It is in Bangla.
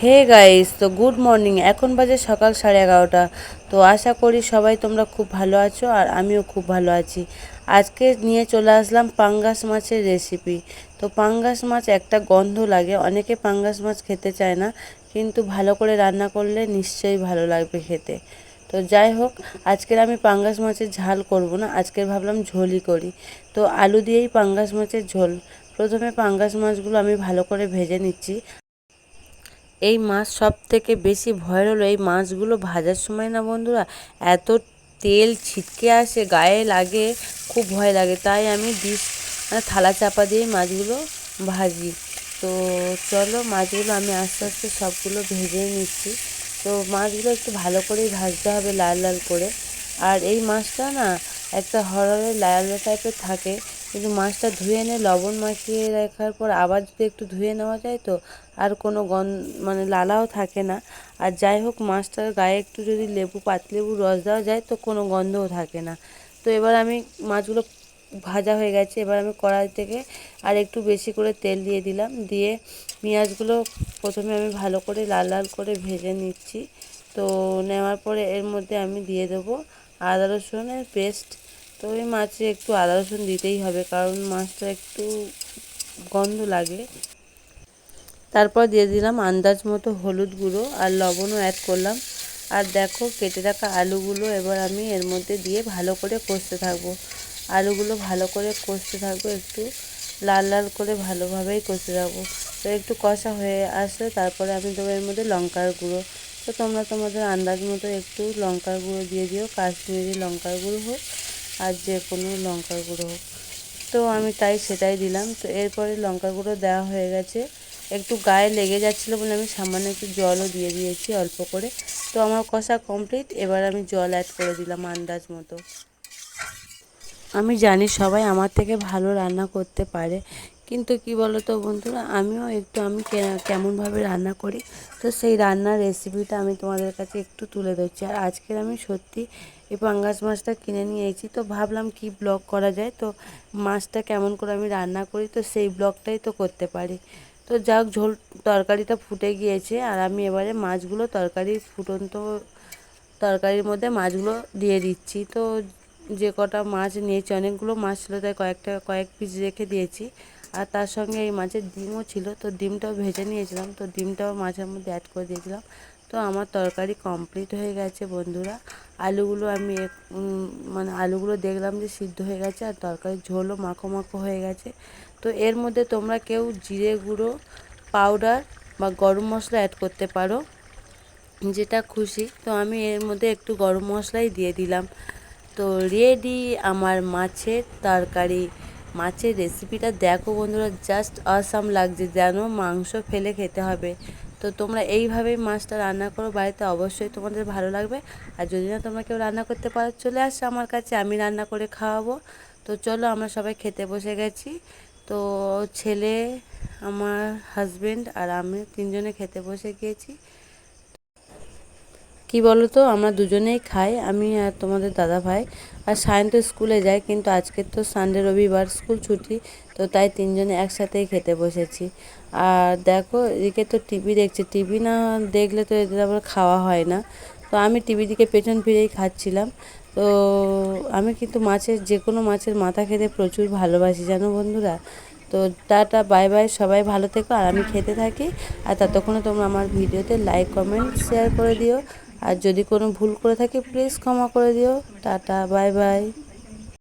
হে গাইস, তো গুড মর্নিং। এখন বাজে সকাল 11:30। তো আশা করি সবাই তোমরা খুব ভালো আছো আর আমিও খুব ভালো আছি। আজকে নিয়ে চলে আসলাম পাঙ্গাস মাছের রেসিপি। তো পাঙ্গাস মাছ একটা গন্ধ লাগে, অনেকে পাঙ্গাস মাছ খেতে চায় না, কিন্তু ভালো করে রান্না করলে নিশ্চয়ই ভালো লাগবে খেতে। তো যাই হোক, আজকের আমি পাঙ্গাস মাছের ঝাল করব না, আজকে ভাবলাম ঝোলই করি। তো আলু দিয়েই পাঙ্গাস মাছের ঝোল। প্রথমে পাঙ্গাস মাছগুলো আমি ভালো করে ভেজে নিচ্ছি। এই মাছ সব থেকে বেশি ভয়ের হলো এই মাছগুলো ভাজার সময় না বন্ধুরা, এত তেল ছিটকে আসে, গায়ে লাগে, খুব ভয় লাগে। তাই আমি থালা চাপা দিয়ে মাছগুলো ভাজি। তো চলো, মাছগুলো আমি আস্তে আস্তে সবগুলো ভেজে নিচ্ছি। তো মাছগুলো একটু ভালো করেই ভাজতে হবে, লাল লাল করে। আর এই মাছটা না একটা হরড়ে লাল টাইপের থাকে, কিন্তু মাছটা ধুয়ে এনে লবণ মাখিয়ে রাখার পর আবার যদি একটু ধুয়ে নেওয়া যায় তো আর কোনো মানে লালাও থাকে না। আর যাই হোক, মাছটার গায়ে একটু যদি পাতিলেবুর রস দেওয়া যায় তো কোনো গন্ধও থাকে না। তো এবার আমি মাছগুলো ভাজা হয়ে গেছে, এবার আমি কড়াই থেকে আর একটু বেশি করে তেল দিয়ে দিলাম। দিয়ে পেঁয়াজগুলো প্রথমে আমি ভালো করে লাল লাল করে ভেজে নিচ্ছি। তো নেওয়ার পরে এর মধ্যে আমি দিয়ে দেবো আদা রসুনের পেস্ট। তো ওই মাছে একটু আদা রসুন দিতেই হবে, কারণ মাছটা একটু গন্ধ লাগে। তারপর দিয়ে দিলাম আন্দাজ মতো হলুদ গুঁড়ো আর লবণও অ্যাড করলাম। আর দেখো, কেটে রাখা আলুগুলো এবার আমি এর মধ্যে দিয়ে ভালো করে কষতে থাকবো। আলুগুলো ভালো করে কষতে থাকবো, একটু লাল লাল করে ভালোভাবেই কষতে থাকবো। তো একটু কষা হয়ে আসলে তারপরে আমি দেবো এর মধ্যে লঙ্কার গুঁড়ো। তো তোমরা তোমাদের আন্দাজ মতো একটু লঙ্কার গুঁড়ো দিয়ে দিও, কাশ্মীরি লঙ্কার গুঁড়ো হোক আর যে কোনো লঙ্কার গুঁড়ো হোক। তো আমি সেটাই দিলাম। তো এরপরে লঙ্কার গুঁড়ো দেওয়া হয়ে গেছে, একটু গায়ে লেগে যাচ্ছিলো বলে আমি সামান্য একটু জলও দিয়ে দিয়েছি অল্প করে। তো আমার কষা কমপ্লিট, এবার আমি জল অ্যাড করে দিলাম আন্দাজ মতো। আমি জানি সবাই আমার থেকে ভালো রান্না করতে পারে, কিন্তু কি বলো তো বন্ধুরা, আমিও একটু কেমনভাবে রান্না করি, তো সেই রান্নার রেসিপিটা আমি তোমাদের কাছে একটু তুলে ধরছি। আর আজকের আমি সত্যি এই পাঙ্গাস মাছটা কিনে নিয়ে এসেছি, তো ভাবলাম কি ব্লগ করা যায়, তো মাছটা কেমন করে আমি রান্না করি তো সেই ব্লগটাই তো করতে পারি। তো যাক, তরকারিটা ফুটে গিয়েছে আর আমি এবারে মাছগুলো ফুটন্ত তরকারির মধ্যে মাছগুলো দিয়ে দিচ্ছি। তো যে কটা মাছ নিয়েছি, অনেকগুলো মাছ ছিল তাই কয়েক পিস রেখে দিয়েছি। আর তার সঙ্গে এই মাছের ডিমও ছিল, তো ডিমটাও ভেজে নিয়েছিলাম, তো ডিমটাও মাছের মধ্যে অ্যাড করে দিয়েছিলাম। তো আমার তরকারি কমপ্লিট হয়ে গেছে বন্ধুরা। আলুগুলো আমি মানে আলুগুলো দেখলাম যে সিদ্ধ হয়ে গেছে আর তরকারির ঝোলও মাখো মাখো হয়ে গেছে। তো এর মধ্যে তোমরা কেউ জিরে গুঁড়ো পাউডার বা গরম মশলা অ্যাড করতে পারো, যেটা খুশি। তো আমি এর মধ্যে একটু গরম মশলাই দিয়ে দিলাম। তো রেডি আমার মাছের তরকারি। মাছের রেসিপিটা দেখো বন্ধুরা, জাস্ট অসাম লাগছে, যেন মাংস ফেলে খেতে হবে। তো তোমরা এইভাবেই মাছটা রান্না করো বাড়িতে, অবশ্যই তোমাদের ভালো লাগবে। আর যদি না তোমরা কেউ রান্না করতে পারো, চলে আসো আমার কাছে, আমি রান্না করে খাওয়াবো। তো চলো, আমরা সবাই খেতে বসে গেছি। তো ছেলে, আমার হাজবেন্ড আর আমি তিনজনে খেতে বসে গিয়েছি। কি বলো তো, আমরা দুজনেই খাই, আমি আর তোমাদের দাদা ভাই। আর সায়ন তো স্কুলে যায়, কিন্তু আজকে তো সানডে, রবিবার, স্কুল ছুটি, তো তাই তিনজনে একসাথেই খেতে বসেছি। আর দেখো, এদিকে তো টিভি দেখছে, টিভি না দেখলে তো এদের আবার খাওয়া হয় না। তো আমি টিভি দিকে পেছন ফিরেই খাচ্ছিলাম। তো আমি কিন্তু যে কোনো মাছের মাথা খেতে প্রচুর ভালোবাসি, জানো বন্ধুরা। তো টাটা, বাই বাই, সবাই ভালো থেকো আর আমি খেতে থাকি। আর ততক্ষণে তোমরা আমার ভিডিওতে লাইক, কমেন্ট, শেয়ার করে দিও। আর যদি কোনো ভুল করে থাকি প্লিজ ক্ষমা করে দিও। Tata, bye bye.